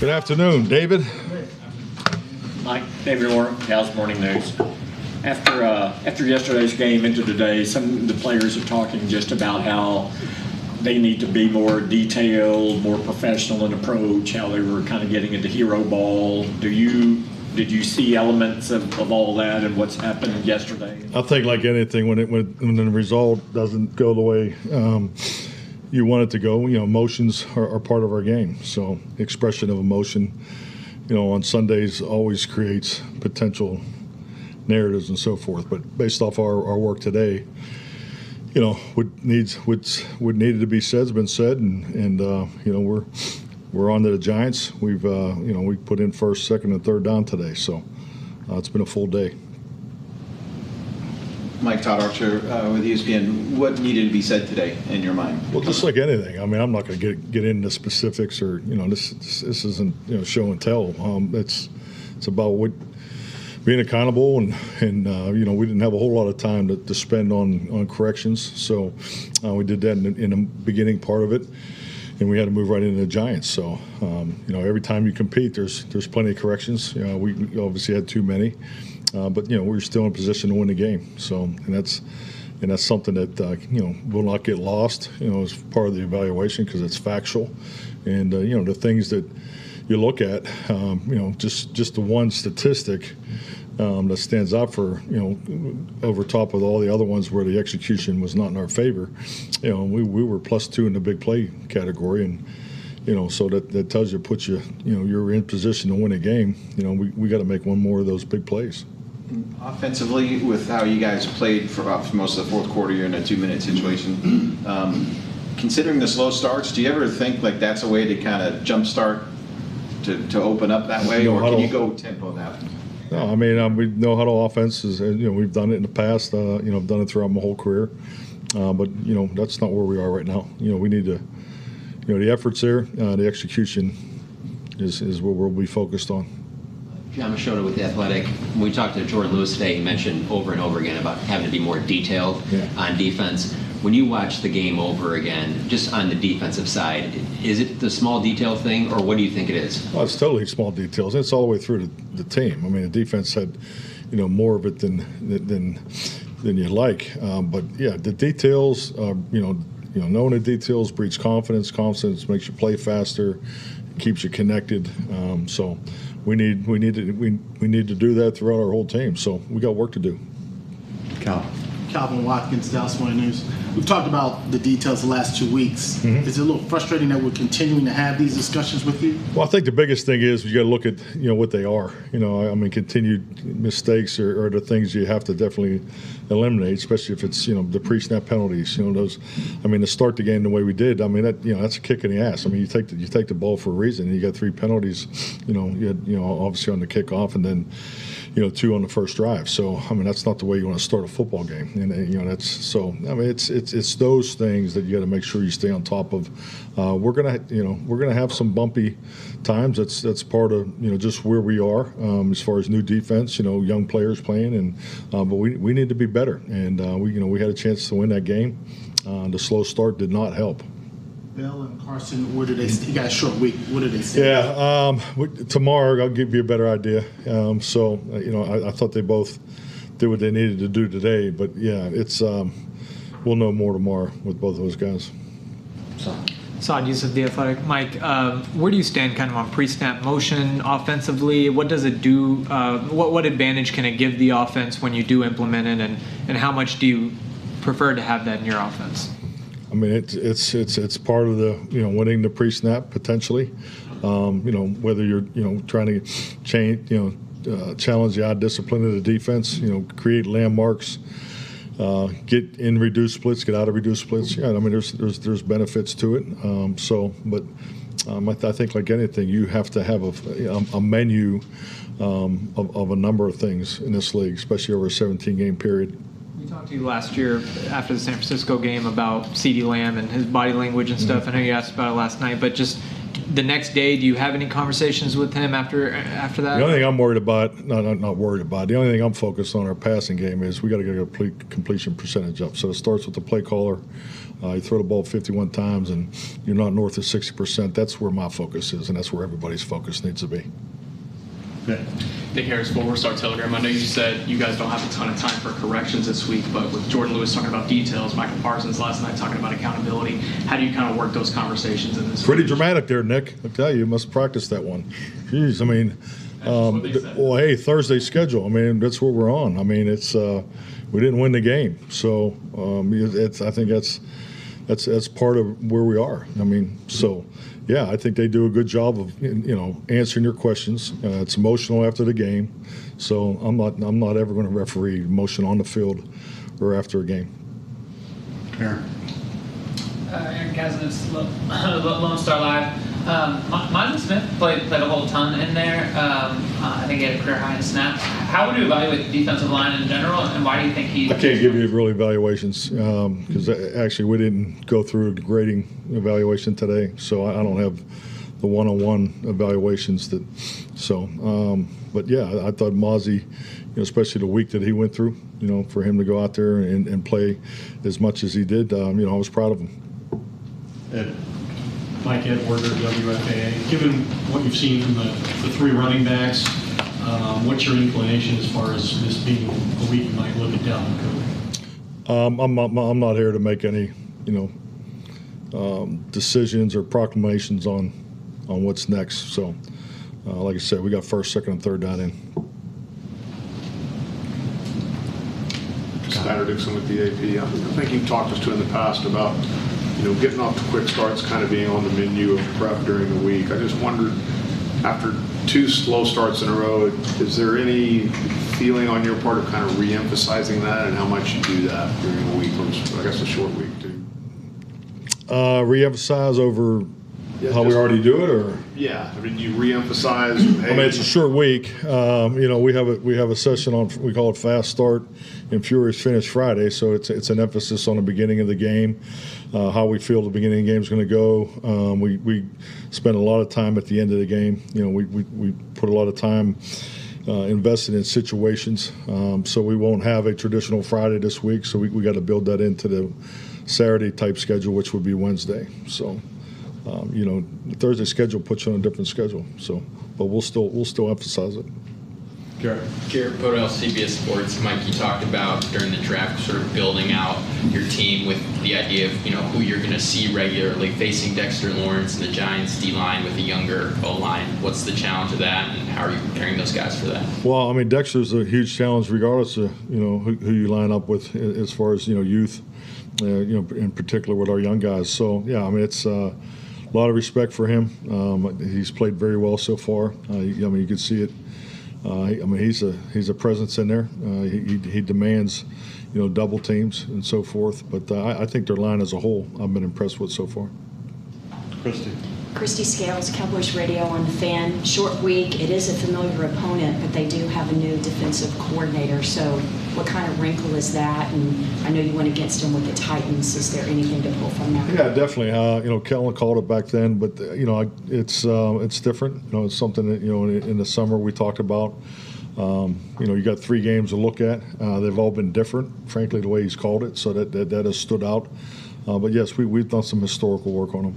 Good afternoon, David. Mike, David Orr, Dallas Morning News. After yesterday's game into today, some of the players are talking just about how they need to be more detailed, more professional in approach, how they were kind of getting into hero ball. Did you see elements of all that and what's happened yesterday? I think like anything, when the result doesn't go the way you want it to go, emotions are part of our game. So expression of emotion, on Sundays always creates potential narratives and so forth. But based off our work today, what needed to be said has been said, and we're on to the Giants. We put in first, second, and third down today, so it's been a full day. Mike Todd Archer with ESPN. What needed to be said today in your mind? Well, just like anything. I mean, I'm not going to get into specifics, or this isn't show and tell. It's about being accountable, and we didn't have a whole lot of time to spend on corrections, so we did that in the beginning part of it, and we had to move right into the Giants. So every time you compete, there's plenty of corrections. We obviously had too many, but we're still in position to win the game. So and that's something that will not get lost. As part of the evaluation, because it's factual, and the things that you look at, just the one statistic that stands out for, over top of all the other ones where the execution was not in our favor. We were +2 in the big play category, and so that tells you, puts you, you're in position to win a game. We got to make one more of those big plays. Offensively, with how you guys played for most of the fourth quarter, you're in a 2-minute situation. Considering the slow starts, do you ever think like that's a way to kind of jumpstart to open up that way, or can you go tempo that? No, I mean, we know huddle offenses. We've done it in the past. I've done it throughout my whole career. But that's not where we are right now. We need to, the efforts there, the execution is what we'll be focused on. John Machota with The Athletic. When we talked to Jordan Lewis today, he mentioned over and over again about having to be more detailed on defense. When you watch the game over again, just on the defensive side, is it the small detail thing, or what do you think it is? Well, it's totally small details. It's all the way through the team. I mean, the defense had, more of it than you like. But yeah, the details. Knowing the details breeds confidence. Confidence makes you play faster, keeps you connected. So we need to do that throughout our whole team. So we got work to do. Calvin Watkins, Dallas Morning News. We've talked about the details the last 2 weeks. Mm-hmm. Is it a little frustrating that we're continuing to have these discussions with you? Well, I think the biggest thing is you got to look at what they are. Continued mistakes are the things you have to definitely eliminate, especially if it's the pre-snap penalties. Those. To start the game the way we did. That's a kick in the ass. You take the ball for a reason. And you got 3 penalties. You had obviously on the kickoff, and then 2 on the first drive. So that's not the way you want to start a football game. And that's so. It's those things that you got to make sure you stay on top of. We're gonna have some bumpy times. That's part of just where we are as far as new defense. Young players playing, and but we need to be better. And we had a chance to win that game. The slow start did not help. Bill and Carson, where do they? You got a short week. What do they say? Yeah, tomorrow I'll give you a better idea. I thought they both did what they needed to do today, but yeah, it's we'll know more tomorrow with both those guys. Saad Yusuf, The Athletic. Mike, where do you stand kind of on pre-snap motion offensively? What does it do? What advantage can it give the offense when you do implement it, and how much do you prefer to have that in your offense? It's part of the winning the pre-snap potentially. Whether you're trying to change challenge the odd discipline of the defense. Create landmarks. Get in reduced splits, get out of reduced splits. Yeah, there's benefits to it. I think like anything, you have to have a menu of a number of things in this league, especially over a 17-game period. We talked to you last year after the San Francisco game about CeeDee Lamb and his body language and stuff. I know you asked about it last night, but just the next day, do you have any conversations with him after that? The only thing I'm worried about, not worried about, the only thing I'm focused on our passing game is we got to get a completion percentage up. So it starts with the play caller. You throw the ball 51 times and you're not north of 60%. That's where my focus is, and that's where everybody's focus needs to be. Nick Harris, Forward Star Telegram. I know you said you guys don't have a ton of time for corrections this week, but with Jordan Lewis talking about details, Michael Parsons last night talking about accountability, how do you kind of work those conversations in this? Pretty dramatic there, Nick. I tell you must practice that one. Jeez, I mean, well, hey, Thursday schedule. I mean, that's what we're on. I mean, it's we didn't win the game, so I think that's part of where we are. I mean, so. Yeah, I think they do a good job of answering your questions. It's emotional after the game, so I'm not ever going to referee emotion on the field or after a game. Aaron. Aaron Kazanitz, Lone Star Live. Miles Smith played a whole ton in there. I think he had a career high in snaps. How would you evaluate the defensive line in general, and why do you think he? I can't give you real evaluations because actually we didn't go through a grading evaluation today, so I don't have the one-on-one evaluations that. So, but yeah, I thought Mozzie, especially the week that he went through, for him to go out there and play as much as he did, I was proud of him. Ed. Mike Edwarder, WFAA. Given what you've seen from the three running backs, what's your inclination as far as this being a week you might look at Dalvin Cook? I'm not here to make any decisions or proclamations on what's next. So, like I said, we got first, second, and third down in. Skyler Dixon with the AP. I think you've talked us to in the past about getting off to quick starts kind of being on the menu of prep during the week. I just wondered, after two slow starts in a row, is there any feeling on your part of kind of re-emphasizing that and how much you do that during a week, or I guess a short week too? Re-emphasize over how we already do it, or? Yeah, I mean, you re-emphasize. Hey, I mean, it's a short week. We have a session on, we call it Fast Start and Furious Finish Friday, so it's an emphasis on the beginning of the game, how we feel the beginning of the game is going to go. We spend a lot of time at the end of the game. We put a lot of time invested in situations, so we won't have a traditional Friday this week. So we got to build that into the Saturday type schedule, which would be Wednesday. So. The Thursday schedule puts you on a different schedule. So, but we'll still emphasize it. Garrett Podell, CBS Sports. Mike, you talked about during the draft sort of building out your team with the idea of who you're going to see regularly, facing Dexter Lawrence and the Giants D-line with a younger O-line. What's the challenge of that, and how are you preparing those guys for that? Well, I mean, Dexter's a huge challenge regardless of who you line up with as far as youth, in particular with our young guys. So yeah, I mean it's. A lot of respect for him. He's played very well so far. You can see it. He's a presence in there. He demands, double teams and so forth. But I think their line as a whole, I've been impressed with so far. Christy Scales, Cowboys Radio on the Fan. Short week. It is a familiar opponent, but they do have a new defensive coordinator. So what kind of wrinkle is that? And I know you went against him with the Titans. Is there anything to pull from that? Yeah, definitely. Kellen called it back then, but it's different. It's something that in the summer we talked about. You got 3 games to look at. They've all been different, frankly, the way he's called it. So that has stood out. But yes, we've done some historical work on him.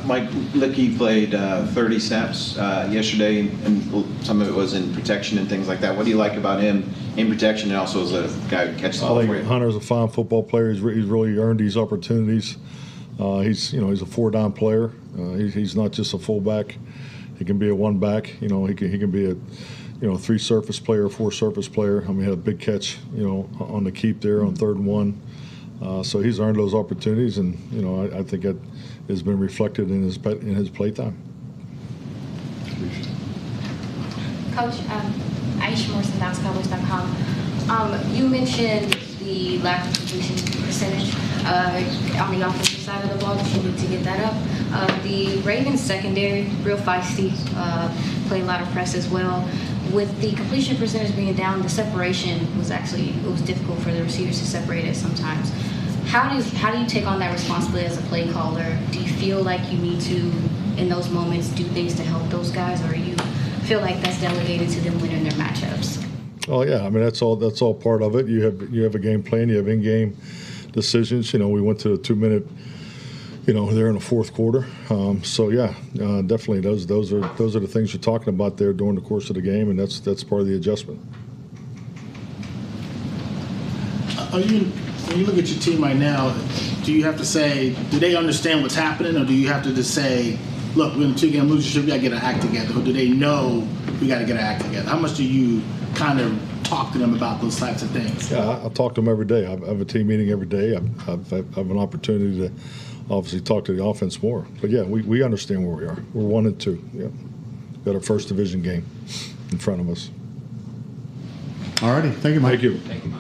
Mike Licky played 30 snaps yesterday, and some of it was in protection and things like that. What do you like about him in protection, and also as a guy who catches the ball for you? I think Hunter's a fine football player. He's really earned these opportunities. He's a 4-down player. He's not just a fullback. He can be a one-back. He can be a 3-surface player, 4-surface player. I mean, he had a big catch, on the keep there on 3rd and 1. So he's earned those opportunities, and I think that has been reflected in his playtime. Coach, Aisha Morrison, DallasCowboys.com. You mentioned the lack of completion percentage on the offensive side of the ball, that you need to get that up. The Ravens secondary, real feisty, play a lot of press as well. With the completion percentage being down, the separation was difficult for the receivers to separate it sometimes. How do you take on that responsibility as a play caller? Do you feel like you need to, in those moments, do things to help those guys, or you feel like that's delegated to them winning their matchups? Oh yeah, I mean that's all part of it. You have a game plan, you have in-game decisions. We went to a 2-minute, there in the fourth quarter. So yeah, definitely those are the things you're talking about there during the course of the game, and that's part of the adjustment. When you look at your team right now, do you have to say, do they understand what's happening, or do you have to just say, look, we're in a 2-game losing streak, we got to get our act together, or do they know we got to get our act together? How much do you kind of talk to them about those types of things? Yeah, I talk to them every day. I have a team meeting every day. I have an opportunity to obviously talk to the offense more. But yeah, we understand where we are. We're 1-2. Yeah, got our first division game in front of us. All righty, thank you, Mike. Thank you. Thank you.